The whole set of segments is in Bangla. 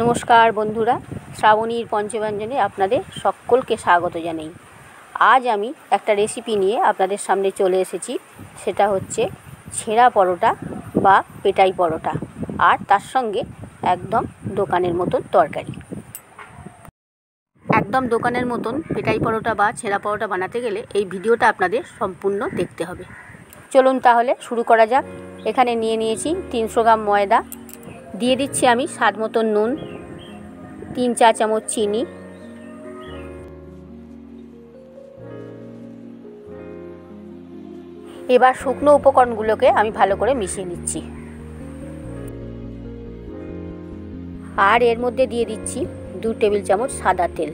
নমস্কার বন্ধুরা, শ্রাবণীর পঞ্চব্যঞ্জনে আপনাদের সকলকে স্বাগত জানাই। আজ আমি একটা রেসিপি নিয়ে আপনাদের সামনে চলে এসেছি। সেটা হচ্ছে ছেঁড়া পরোটা বা পেটাই পরোটা, আর তার সঙ্গে একদম দোকানের মতন তরকারি। একদম দোকানের মতন পেটাই পরোটা বা ছেঁড়া পরোটা বানাতে গেলে এই ভিডিওটা আপনাদের সম্পূর্ণ দেখতে হবে। চলুন তাহলে শুরু করা যাক। এখানে নিয়ে নিয়েছি 300 গ্রাম ময়দা, দিয়ে দিচ্ছি আমি স্বাদ মতন নুন, 3 চা চামচ চিনি, এবার শুকনো উপকরণগুলোকে আমি ভালো করে মিশিয়ে নিচ্ছি। আর এর মধ্যে দিয়ে দিচ্ছি 2 টেবিল চামচ সাদা তেল।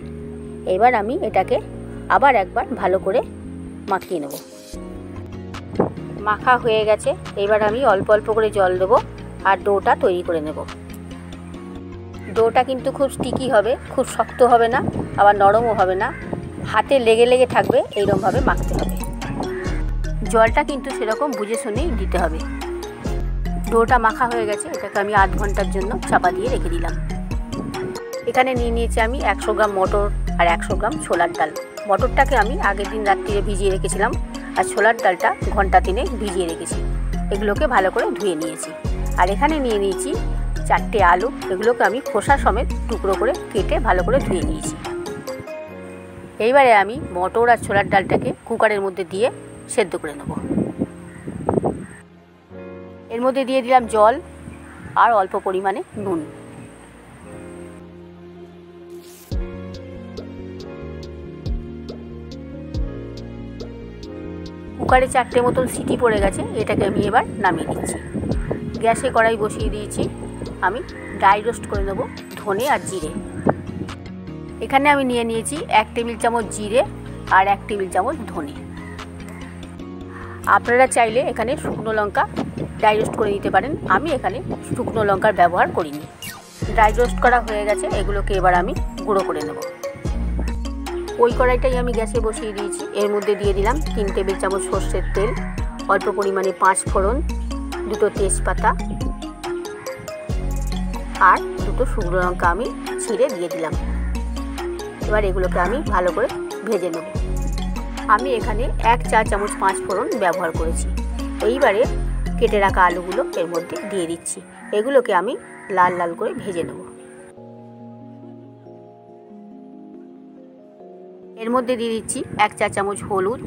এবার আমি এটাকে আবার একবার ভালো করে মাখিয়ে নেব। মাখা হয়ে গেছে, এবার আমি অল্প অল্প করে জল দেবো আর ডোটা তৈরি করে নেব। ডোটা কিন্তু খুব স্টিকি হবে, খুব শক্ত হবে না, আবার নরমও হবে না, হাতে লেগে লেগে থাকবে, এইরকমভাবে মাখতে হবে। জলটা কিন্তু সেরকম বুঝে শুনেই দিতে হবে। ডোটা মাখা হয়ে গেছে, এটাকে আমি আধ ঘন্টার জন্য চাপা দিয়ে রেখে দিলাম। এখানে নিয়ে নিয়েছি আমি 100 গ্রাম মটর আর 100 গ্রাম ছোলার ডাল। মটরটাকে আমি আগের দিন রাত্রিরে ভিজিয়ে রেখেছিলাম, আর ছোলার ডালটা ঘন্টা 3 ভিজিয়ে রেখেছি। এগুলোকে ভালো করে ধুয়ে নিয়েছি। আর এখানে নিয়ে নিয়েছি 4টে আলু, এগুলোকে আমি খোসা সমেত টুকরো করে কেটে ভালো করে ধুয়ে নিয়েছি। এইবারে আমি মটর আর ছোলার ডালটাকে কুকারের মধ্যে দিয়ে সেদ্ধ করে নেব। এর মধ্যে দিয়ে দিলাম জল আর অল্প পরিমাণে নুন। কুকারে 4টে মতন সিটি পড়ে গেছে, এটাকে আমি এবার নামিয়ে দিচ্ছি। গ্যাসে কড়াই বসিয়ে দিয়েছি, আমি ড্রাই রোস্ট করে নেব ধনে আর জিরে। এখানে আমি নিয়ে নিয়েছি 1 টেবিল চামচ জিরে আর 1 টেবিল চামচ ধনে। আপনারা চাইলে এখানে শুকনো লঙ্কা ড্রাই রোস্ট করে নিতে পারেন, আমি এখানে শুকনো লঙ্কার ব্যবহার করিনি। ড্রাই রোস্ট করা হয়ে গেছে, এগুলোকে এবার আমি গুঁড়ো করে নেব। ওই কড়াইটাই আমি গ্যাসে বসিয়ে দিয়েছি। এর মধ্যে দিয়ে দিলাম 3 টেবিল চামচ সর্ষের তেল, অল্প পরিমাণে 5 ফোড়ন, 2টো তেজপাতা আর 2টো শুকনো লঙ্কা আমি ছিঁড়ে দিয়ে দিলাম। এবার এগুলোকে আমি ভালো করে ভেজে নেব। আমি এখানে 1 চা চামচ 5 ফোড়ন ব্যবহার করেছি। এইবারে কেটে রাখা আলুগুলো এর মধ্যে দিয়ে দিচ্ছি। এগুলোকে আমি লাল লাল করে ভেজে নেব। এর মধ্যে দিয়ে দিচ্ছি 1 চা চামচ হলুদ,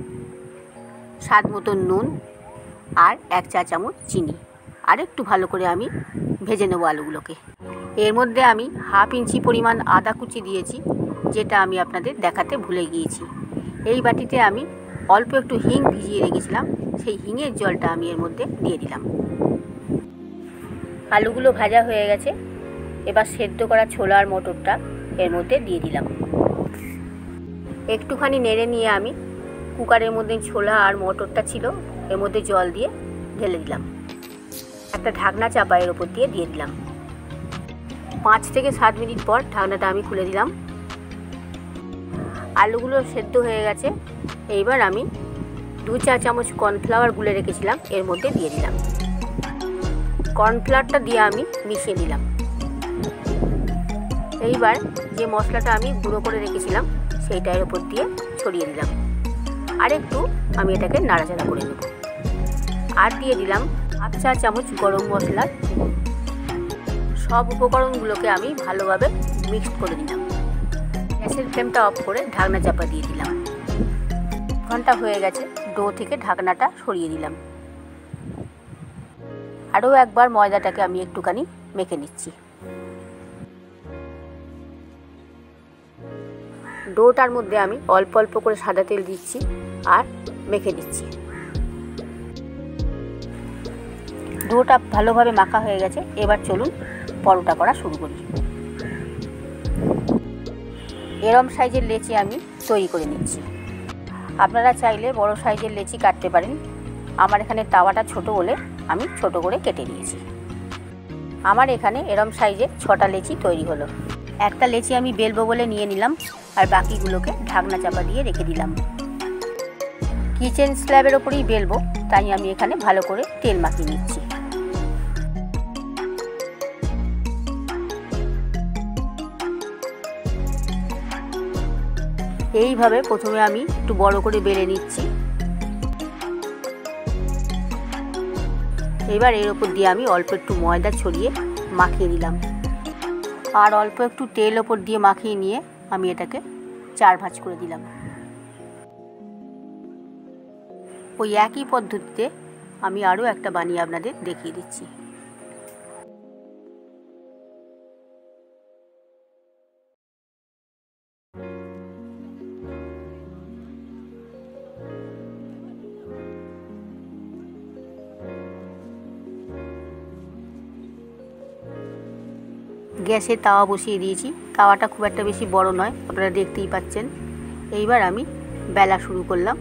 স্বাদ মতন নুন আর 1 চা চামচ চিনি। আর একটু ভালো করে আমি ভেজে নেব আলুগুলোকে। এর মধ্যে আমি ½ ইঞ্চি পরিমাণ আদা কুচি দিয়েছি, যেটা আমি আপনাদের দেখাতে ভুলে গিয়েছি। এই বাটিতে আমি অল্প একটু হিং ভিজিয়ে রেখেছিলাম, সেই হিঙের জলটা আমি এর মধ্যে দিয়ে দিলাম। আলুগুলো ভাজা হয়ে গেছে, এবার সেদ্ধ করা ছোলা আর মটরটা এর মধ্যে দিয়ে দিলাম। একটুখানি নেড়ে নিয়ে আমি কুকারের মধ্যে ছোলা আর মটরটা ছিল এর মধ্যে জল দিয়ে ঢেলে দিলাম। একটা ঢাকনা চাপা এর ওপর দিয়ে দিলাম। 5 থেকে 7 মিনিট পর ঢাকনাটা আমি খুলে দিলাম। আলুগুলো সেদ্ধ হয়ে গেছে, এইবার আমি 2 চা চামচ কর্নফ্লাওয়ার গুলে রেখেছিলাম এর মধ্যে দিয়ে দিলাম। কর্নফ্লাওয়ারটা দিয়ে আমি মিশিয়ে দিলাম। এইবার যে মশলাটা আমি গুঁড়ো করে রেখেছিলাম সেইটা এর ওপর দিয়ে ছড়িয়ে দিলাম। আর একটু আমি এটাকে নাড়াচাড়া করে নেব। আর দিয়ে দিলাম ½ চা চামচ গরম মশলার গুঁড়ো। সব উপকরণগুলোকে আমি ভালোভাবে মিক্সড করে দিলাম। গ্যাসের ফ্লেমটা অফ করে ঢাকনা চাপা দিয়ে দিলাম। ঘন্টা হয়ে গেছে, ডো থেকে ঢাকনাটা সরিয়ে দিলাম। আরও একবার ময়দাটাকে আমি একটুখানি মেখে নিচ্ছি। ডোটার মধ্যে আমি অল্প অল্প করে সাদা তেল দিচ্ছি আর মেখে দিচ্ছি। ডোটা ভালোভাবে মাখা হয়ে গেছে, এবার চলুন পরোটা করা শুরু করি। এরম সাইজের লেচি আমি তৈরি করে নিচ্ছি। আপনারা চাইলে বড় সাইজের লেচি কাটতে পারেন, আমার এখানে তাওয়াটা ছোট বলে আমি ছোট করে কেটে নিয়েছি। আমার এখানে এরম সাইজের 6টা লেচি তৈরি হলো। একটা লেচি আমি বেলবো বলে নিয়ে নিলাম, আর বাকিগুলোকে ঢাকনা চাপা দিয়ে রেখে দিলাম। কিচেন স্ল্যাবের ওপরেই বেলবো, তাই আমি এখানে ভালো করে তেল মাখিয়ে নিচ্ছি। এইভাবে প্রথমে আমি একটু বড় করে বেলে নিচ্ছি। এবার এর ওপর দিয়ে আমি অল্প একটু ময়দা ছড়িয়ে মাখিয়ে দিলাম, আর অল্প একটু তেল ওপর দিয়ে মাখিয়ে নিয়ে আমি এটাকে 4 ভাঁজ করে দিলাম। ওই একই পদ্ধতিতে আমি আরও একটা বানিয়ে আপনাদের দেখিয়ে দিচ্ছি। গ্যাসে তাওয়া বসিয়ে দিয়েছি। তাওয়াটা খুব একটা বেশি বড় নয়, আপনারা দেখতেই পাচ্ছেন। এইবার আমি বেলা শুরু করলাম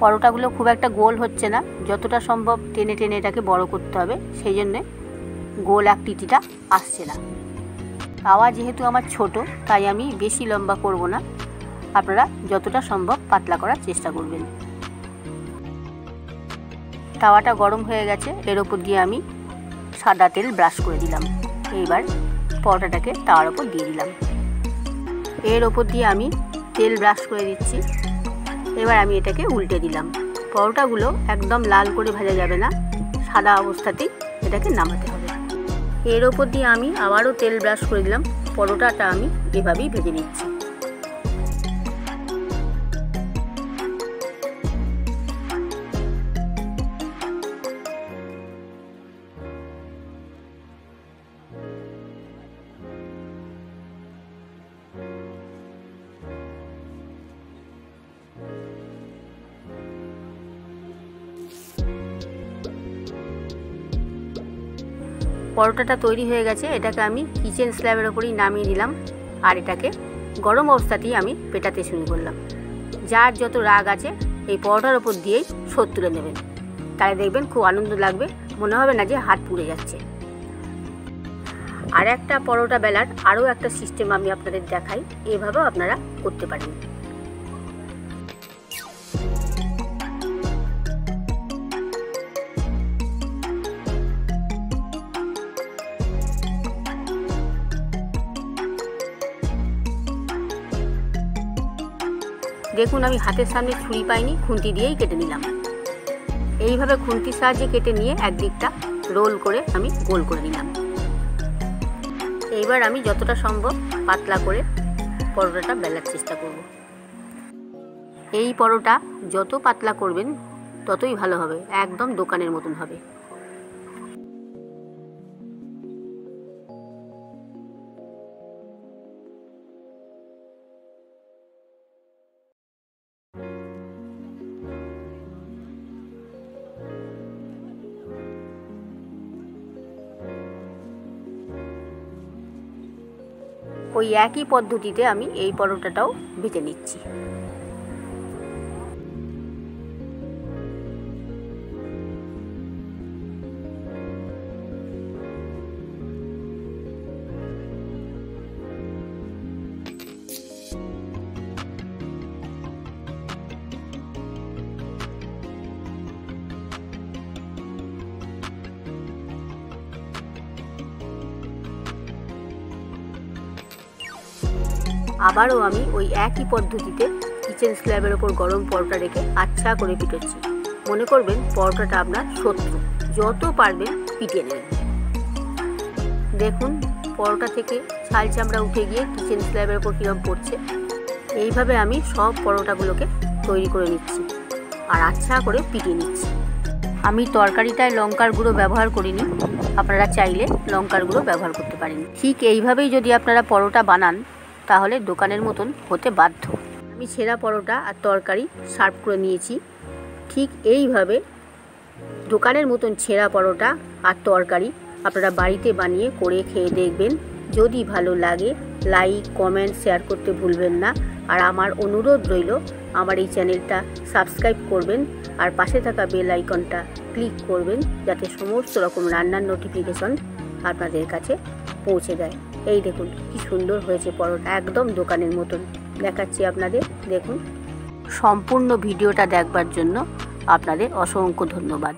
পরোটাগুলো খুব একটা গোল হচ্ছে না, যতটা সম্ভব টেনে টেনে এটাকে বড় করতে হবে, সেই জন্যে গোল আকৃতিটা আসছে না। তাওয়া যেহেতু আমার ছোট, তাই আমি বেশি লম্বা করব না, আপনারা যতটা সম্ভব পাতলা করার চেষ্টা করবেন। তাওয়াটা গরম হয়ে গেছে, এর ওপর দিয়ে আমি সাদা তেল ব্রাশ করে দিলাম। এইবার পরোটাটাকে তাওয়ার ওপর দিয়ে দিলাম। এর ওপর দিয়ে আমি তেল ব্রাশ করে দিচ্ছি। এবার আমি এটাকে উল্টে দিলাম। পরোটাগুলো একদম লাল করে ভাজা যাবে না, সাদা অবস্থাতেই এটাকে নামাতে হবে। এর ওপর দিয়ে আমি আবারও তেল ব্রাশ করে দিলাম। পরোটাটা আমি এভাবেই ভেজে নিচ্ছি। পরোটাটা তৈরি হয়ে গেছে, এটাকে আমি কিচেন স্ল্যাবের ওপরেই নামিয়ে দিলাম, আর এটাকে গরম অবস্থাতেই আমি পেটাতে শুরু করলাম। যার যত রাগ আছে এই পরোটার ওপর দিয়েই শোধ তুলে নেবেন, তাহলে দেখবেন খুব আনন্দ লাগবে, মনে হবে না যে হাত পুড়ে যাচ্ছে। আর একটা পরোটা বেলার আরও একটা সিস্টেম আমি আপনাদের দেখাই, এভাবেও আপনারা করতে পারেন। দেখুন, আমি হাতের সামনে ছুরি পাইনি, খুন্তি দিয়েই কেটে নিলাম। এইভাবে খুন্তির সাহায্যে কেটে নিয়ে একদিকটা রোল করে আমি গোল করে নিলাম। এইবার আমি যতটা সম্ভব পাতলা করে পরোটাটা বেলার চেষ্টা করব। এই পরোটা যত পাতলা করবেন ততই ভালো হবে, একদম দোকানের মতন হবে। ওই একই পদ্ধতিতে আমি এই পরোটাটাও ভেজে নিচ্ছি। আবারও আমি ওই একই পদ্ধতিতে কিচেন স্ল্যাবের ওপর গরম পরোটা রেখে আচ্ছা করে পিটোচ্ছি। মনে করবেন পরোটাটা আপনার শত্রু, যত পারবেন পিটিয়ে নেবেন। দেখুন পরোটা থেকে ছাল চামড়া উঠে গিয়ে কিচেন স্ল্যাবের ওপর কীরকম পড়ছে। এইভাবে আমি সব পরোটাগুলোকে তৈরি করে নিচ্ছি আর আচ্ছা করে পিটিয়ে নিচ্ছি। আমি তরকারিটায় লঙ্কার গুঁড়ো ব্যবহার করিনি, আপনারা চাইলে লঙ্কার গুঁড়ো ব্যবহার করতে পারেন। ঠিক এইভাবেই যদি আপনারা পরোটা বানান তাহলে দোকানের মতন হতে বাধ্য। আমি ছেঁড়া পরোটা আর তরকারি সার্ভ করে নিয়েছি। ঠিক এইভাবে দোকানের মতন ছেঁড়া পরোটা আর তরকারি আপনারা বাড়িতে বানিয়ে করে খেয়ে দেখবেন। যদি ভালো লাগে লাইক কমেন্ট শেয়ার করতে ভুলবেন না। আর আমার অনুরোধ রইল আমার এই চ্যানেলটা সাবস্ক্রাইব করবেন আর পাশে থাকা বেল আইকনটা ক্লিক করবেন, যাতে সমস্ত রকম রান্নার নোটিফিকেশন আপনাদের কাছে পৌঁছে দেয়। এই দেখুন কি সুন্দর হয়েছে পরোটা, একদম দোকানের মতন দেখাচ্ছি আপনাদের। দেখুন, সম্পূর্ণ ভিডিওটা দেখবার জন্য আপনাদের অসংখ্য ধন্যবাদ।